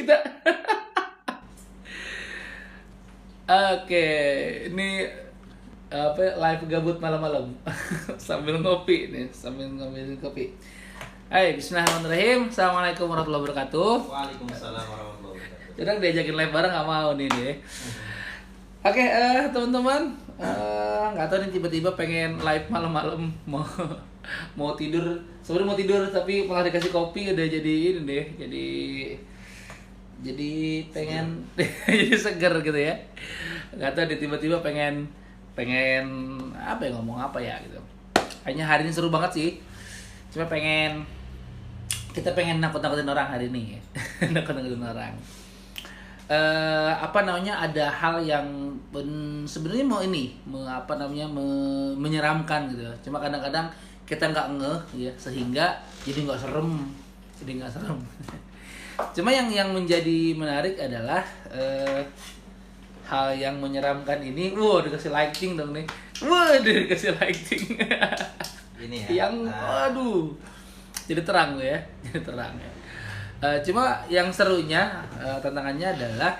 kita. Oke, ini apa live gabut malam-malam sambil ngopi nih, sambil ngambil kopi. Hai, bismillahirrahmanirrahim. Assalamualaikum warahmatullahi wabarakatuh. Waalaikumsalam warahmatullahi wabarakatuh. Udah diajakin live bareng nggak mau nih deh. Oke, teman-teman, nggak tahu nih tiba-tiba pengen live malam-malam mau tidur. Sebenarnya mau tidur tapi malah dikasih kopi udah jadi ini deh, jadi pengen jadi seger gitu ya. Nggak tahu deh tiba-tiba pengen apa ya, ngomong apa ya gitu. Kayaknya hari ini seru banget sih. Cuma kita pengen nakut-nakutin orang hari ini ya. Nakut-nakutin orang. Ada hal yang sebenarnya menyeramkan gitu. Cuma kadang-kadang kita nggak ngeh ya, sehingga jadi nggak serem. Cuma yang menjadi menarik adalah hal yang menyeramkan ini. Dikasih lighting dong nih. Dikasih lighting. Ini ya. Yang aduh. Jadi terang ya. Cuma yang serunya, tantangannya adalah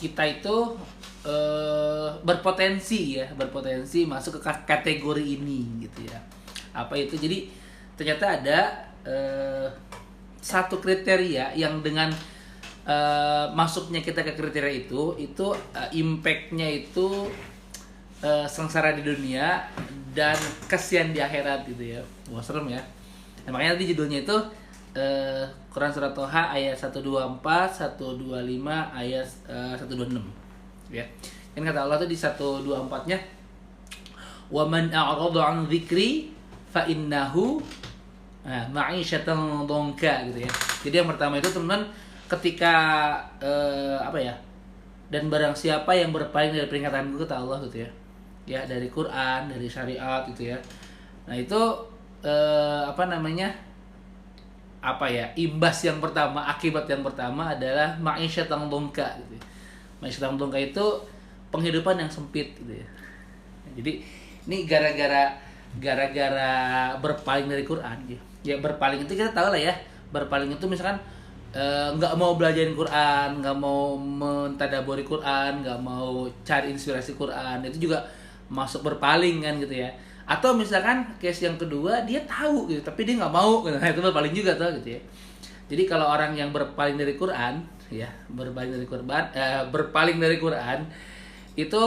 kita itu berpotensi masuk ke kategori ini gitu ya. Apa itu? Jadi ternyata ada satu kriteria yang dengan masuknya kita ke kriteria itu impact-nya itu sengsara di dunia dan kesian di akhirat gitu ya. Wah, serem ya. Nah, makanya tadi judulnya itu Quran Surat Toha ayat 124, 125, ayat 126 ya. Kan kata Allah tuh di 124-nya, "Wa man a'rada 'an dzikri fa innahu ma'isyatan dhanka" gitu ya. Jadi yang pertama itu teman-teman, ketika dan barang siapa yang berpaling dari peringatanku, kata Allah gitu ya. Ya, dari Quran, dari syariat gitu ya. Nah, itu imbas yang pertama, akibat yang pertama adalah ma'isyatan dhanka gitu. Ma'isyatan dhanka itu penghidupan yang sempit gitu ya. Jadi ini gara-gara berpaling dari Quran gitu. Ya, berpaling itu kita tahu lah ya. Berpaling itu misalkan nggak mau belajarin Quran, nggak mau mentadaburi Quran, nggak mau cari inspirasi Quran, itu juga masuk berpaling kan gitu ya. Atau misalkan case yang kedua, dia tahu gitu tapi dia nggak mau gitu. Nah, itu berpaling juga tuh gitu ya. Jadi kalau orang yang berpaling dari Quran ya, berpaling dari Quran itu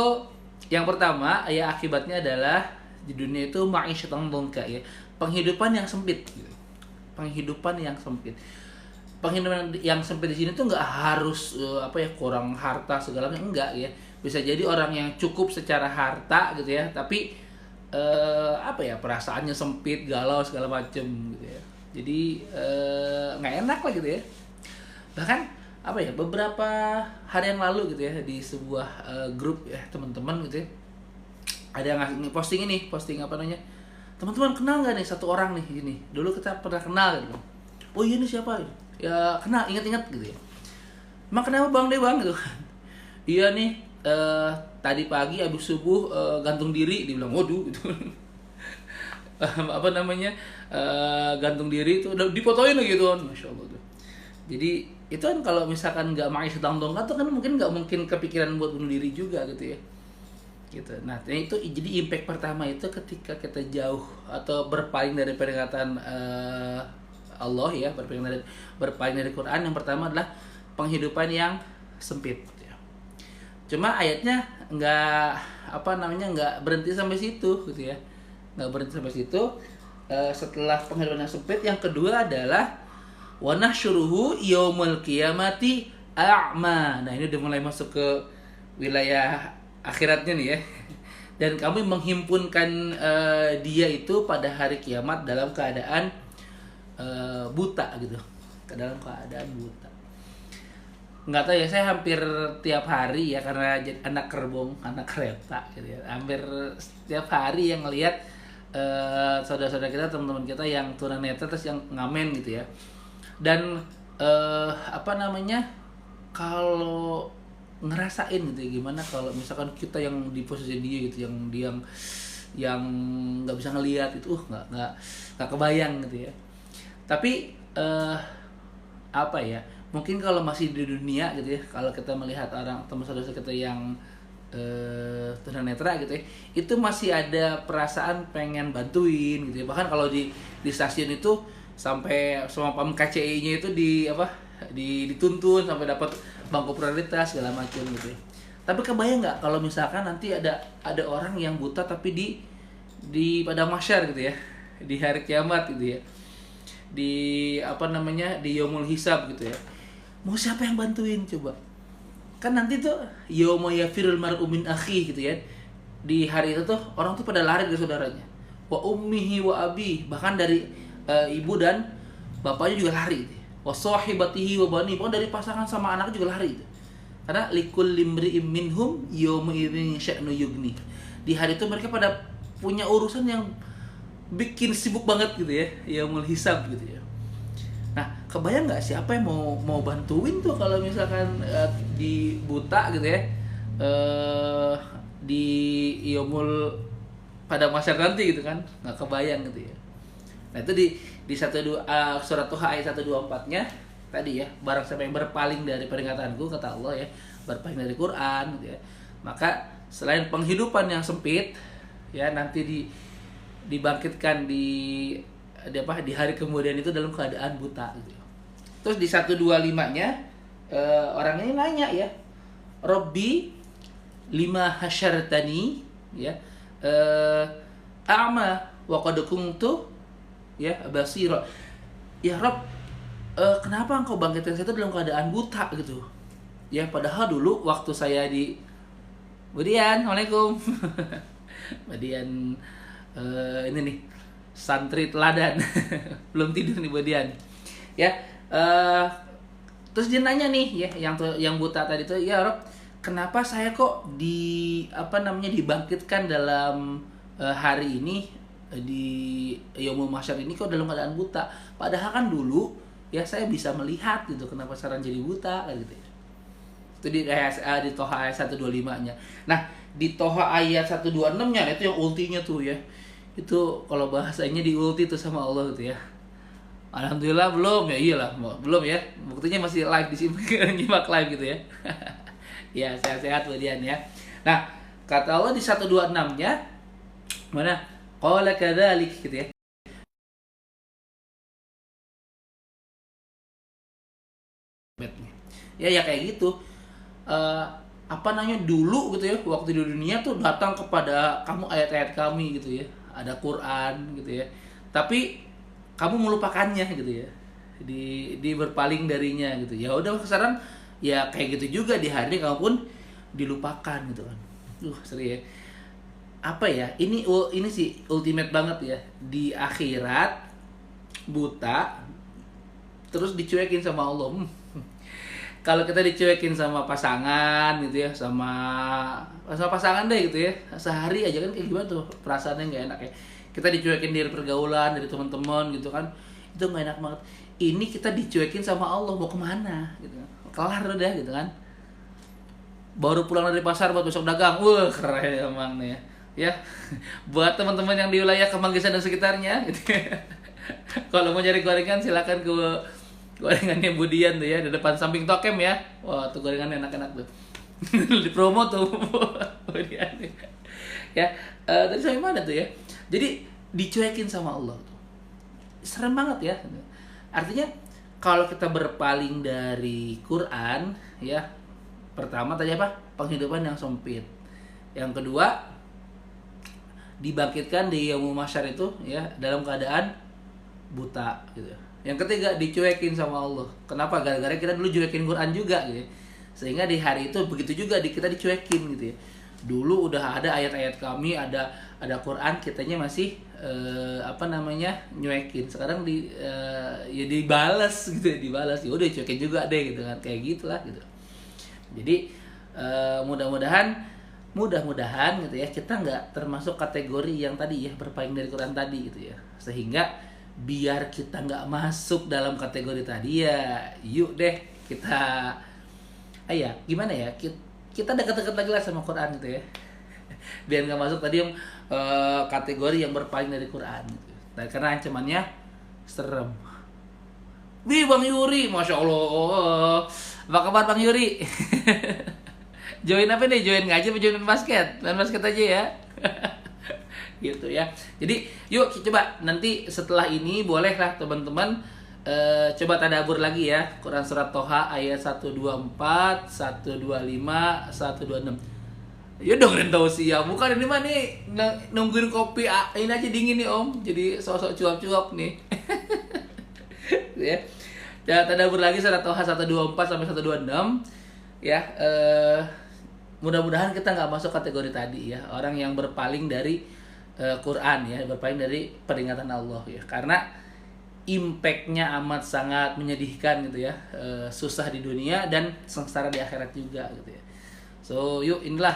yang pertama ya, akibatnya adalah di dunia itu ma'isyatan dhanka ya, penghidupan yang sempit gitu. Penghidupan yang sempit di sini tuh nggak harus kurang harta segala macam, enggak ya. Bisa jadi orang yang cukup secara harta gitu ya, tapi perasaannya sempit, galau segala macem gitu ya. Jadi nggak enak lah gitu ya. Bahkan beberapa hari yang lalu gitu ya, di sebuah grup ya teman-teman gitu ya, ada yang posting teman-teman kenal nggak nih satu orang nih, ini dulu kita pernah kenal gitu. Oh iya, ini siapa ya, kenal, ingat-ingat gitu ya. Emang kenapa bang gitu kan? Iya nih, tadi pagi abis subuh gantung diri, dibilang. Waduh gitu. Gantung diri itu udah difotoin gitu kan, masya Allah tuh. Jadi itu kan kalau misalkan nggak ma'isyatan dhanka tuh kan nggak mungkin kepikiran buat bunuh diri juga gitu ya. Gitu. Nah, itu jadi impact pertama itu ketika kita jauh atau berpaling dari peringatan Allah ya, berpaling dari Quran. Yang pertama adalah penghidupan yang sempit ya. Cuma ayatnya nggak berhenti sampai situ gitu ya. Nggak berhenti sampai situ. Setelah penghidupan yang sempit, yang kedua adalah wa nahsyuruhu yaumul qiyamati a'ma. Nah, ini udah mulai masuk ke wilayah akhiratnya nih ya. Dan kami menghimpunkan dia itu pada hari kiamat dalam keadaan buta gitu. Dalam keadaan buta. Nggak tahu ya, saya hampir tiap hari ya, karena anak kerbong, anak kereta gitu ya. Hampir setiap hari yang ngelihat saudara-saudara kita, teman-teman kita yang tunanetra terus yang ngamen gitu ya. Dan kalau ngerasain gitu ya, gimana kalau misalkan kita yang di posisi dia gitu, yang nggak bisa ngelihat itu, nggak kebayang gitu ya. Tapi mungkin kalau masih di dunia gitu ya, kalau kita melihat orang teman saudara kita yang tunanetra gitu ya, itu masih ada perasaan pengen bantuin gitu ya. Bahkan kalau di stasiun itu sampai semua pam KCI-nya itu dituntun sampai dapat bangku prioritas segala macam gitu ya. Tapi kebayang nggak kalau misalkan nanti ada orang yang buta tapi di padang mahsyar gitu ya, di hari kiamat gitu ya, di di yaumul hisab gitu ya, mau siapa yang bantuin coba? Kan nanti tuh yauma yafirul mar'u min akhi gitu ya, di hari itu tuh orang tuh pada lari dari saudaranya, wa ummihi wa abi, bahkan dari ibu dan bapaknya juga lari gitu ya. Wa sahibatihi wa bani, pokoknya dari pasangan sama anak juga lari gitu. Karena likul limri'im minhum yawma idzin sya'nu yugni, di hari itu mereka pada punya urusan yang bikin sibuk banget gitu ya, yaumul hisab gitu ya. Nah, kebayang nggak siapa yang mau bantuin tuh kalau misalkan di buta gitu ya, di yaumul pada masa nanti gitu kan, nggak kebayang gitu ya. Nah itu di surat Tuhan ayat 124-nya tadi ya, barang siapa yang berpaling dari peringatanku, kata Allah ya, berpaling dari Quran gitu ya, maka selain penghidupan yang sempit ya, nanti dibangkitkan di hari kemudian itu dalam keadaan buta gitu. Terus di 125-nya orang ini nanya ya, Robbi lima hasyartani ya, a'ma wa qad kuntu ya basira. Ya Rob, kenapa engkau bangkitkan saya itu dalam keadaan buta gitu ya, padahal dulu waktu saya di Budian, Assalamualaikum. Budian ini nih santri teladan. Belum tidur nih Budian ya. Terus dia nanya nih ya, yang buta tadi tuh, ya Rob, kenapa saya kok dibangkitkan dalam hari ini, di yaumul mahsyar ini kok dalam keadaan buta, padahal kan dulu ya saya bisa melihat gitu, kenapa sekarang jadi buta kan gitu ya. Itu di Toha ayat 125-nya. Nah, di Toha ayat 126-nya itu yang ultinya tuh ya. Itu kalau bahasanya di ulti tuh sama Allah gitu ya. Alhamdulillah belum ya, iyalah belum ya. Buktinya masih live di sini, nyimak live gitu ya. Ya, sehat-sehat Budian ya. Nah, kata Allah di 126-nya mana? Qala kadzalik gitu ya. Ya kayak gitu. Dulu gitu ya, waktu di dunia tuh datang kepada kamu ayat-ayat kami gitu ya, ada Quran gitu ya, tapi kamu melupakannya gitu ya, di berpaling darinya gitu. Ya udah sekarang ya kayak gitu juga, di hari kamu pun dilupakan gitu kan. Seri ya. Apa ya, ini sih ultimate banget ya, di akhirat buta terus dicuekin sama Allah. Kalau kita dicuekin sama pasangan gitu ya, sama pasangan deh gitu ya, sehari aja kan kayak gimana tuh perasaannya, nggak enak ya. Kita dicuekin dari pergaulan, dari teman-teman gitu kan, itu nggak enak banget. Ini kita dicuekin sama Allah, mau kemana gitu, kelar udah gitu kan. Baru pulang dari pasar buat besok dagang, wah keren emang nih ya. Buat teman-teman yang di wilayah Kemanggisan dan sekitarnya gitu ya. Kalau mau cari gorengan silakan ke gorengannya Budian tuh ya, di depan samping Tokem ya. Wah, tuh gorengannya enak-enak tuh. Di promo tuh Budian. Ya, tadi sampai mana tuh ya? Jadi dicuekin sama Allah tuh. Serem banget ya. Artinya kalau kita berpaling dari Quran ya, pertama tadi apa? Penghidupan yang sempit. Yang kedua, dibangkitkan di yaumul mahsyar itu ya dalam keadaan buta gitu. Yang ketiga, dicuekin sama Allah. Kenapa? Gara-gara kita dulu cuekin Quran juga gitu. Sehingga di hari itu begitu juga kita dicuekin gitu ya. Dulu udah ada ayat-ayat kami, ada Quran, kitanya masih nyuekin. Sekarang ya dibalas gitu ya, dibalas. Ya udah cuekin juga deh gitu kan. Kayak gitulah gitu. Jadi mudah-mudahan gitu ya, kita nggak termasuk kategori yang tadi ya, berpaling dari Quran tadi gitu ya. Sehingga biar kita nggak masuk dalam kategori tadi ya, yuk deh kita gimana ya, kita dekat-dekat lagi lah sama Quran gitu ya. Biar nggak masuk tadi yang kategori yang berpaling dari Quran gitu. Nah, karena ancamannya serem. Wih Bang Yuri, Masya Allah. Apa kabar Bang Yuri? Join apa nih? Join ngaji apa join main basket? Main basket aja ya. Gitu ya. Jadi yuk coba nanti setelah ini bolehlah teman-teman coba tadabbur lagi ya. Quran surat Toha ayat 124, 125, 126. Ya dengerin tausiah, bukan ini mah nih nungguin kopi ini aja dingin nih Om. Jadi sosok cuap-cuap nih. Ya. Ya tadabbur lagi surat Toha 124 sampai 126 ya. Mudah-mudahan kita nggak masuk kategori tadi ya, orang yang berpaling dari Quran ya, berpaling dari peringatan Allah ya, karena impactnya amat sangat menyedihkan gitu ya, susah di dunia dan sengsara di akhirat juga gitu ya. So yuk inilah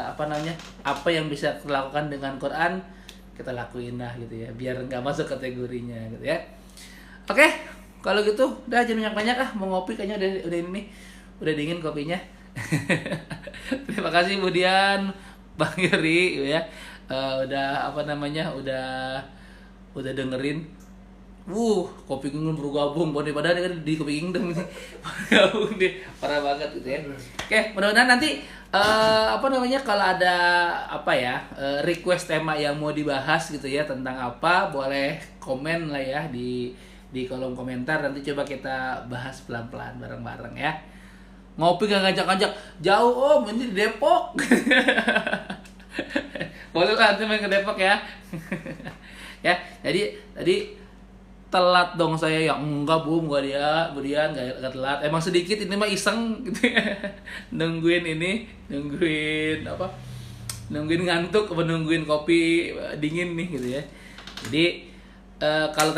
apa yang bisa kita lakukan dengan Quran, kita lakuin lah gitu ya, biar nggak masuk kategorinya gitu ya. Oke, kalau gitu udah jangan banyak-banyak mau ngopi kayaknya udah ini nih, udah dingin kopinya. Terima kasih kemudian Bang Yuri ya, udah dengerin. Kopi Kingdom bergabung, padahal kan di Kopi Kingdom ini bergabung deh, parah banget gitu ya. Oke, mudah-mudahan nanti kalau ada request tema yang mau dibahas gitu ya, tentang apa, boleh komen lah ya di kolom komentar, nanti coba kita bahas pelan-pelan bareng-bareng ya. Ngopi gak ngajak-ngajak jauh Om, ini di Depok. Boleh lah nanti main ke Depok ya. Ya, jadi tadi telat dong saya ya. Enggak Bu, enggak enggak telat. Emang sedikit ini mah iseng gitu ya. Nungguin ngantuk, nungguin kopi dingin nih gitu ya. Jadi kalau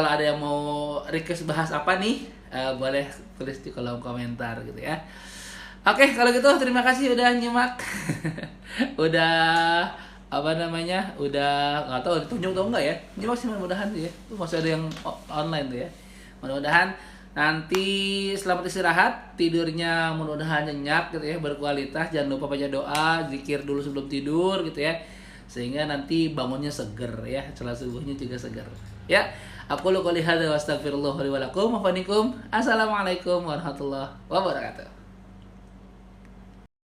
ada yang mau request bahas apa nih, boleh tulis di kolom komentar gitu ya. Oke, kalau gitu terima kasih udah nyimak. Udah nggak tahu ditunjuk atau enggak ya. Nyimak sih mudah-mudahan ya. Tuh masih ada yang online tuh ya. Mudah-mudahan nanti selamat istirahat, tidurnya mudah-mudahan nyenyak gitu ya, berkualitas. Jangan lupa baca doa, zikir dulu sebelum tidur gitu ya. Sehingga nanti bangunnya seger ya, salat subuhnya juga seger. Ya, aku qouli hadza wa astaghfirullah li wa lakum wa assalamualaikum warahmatullahi wabarakatuh.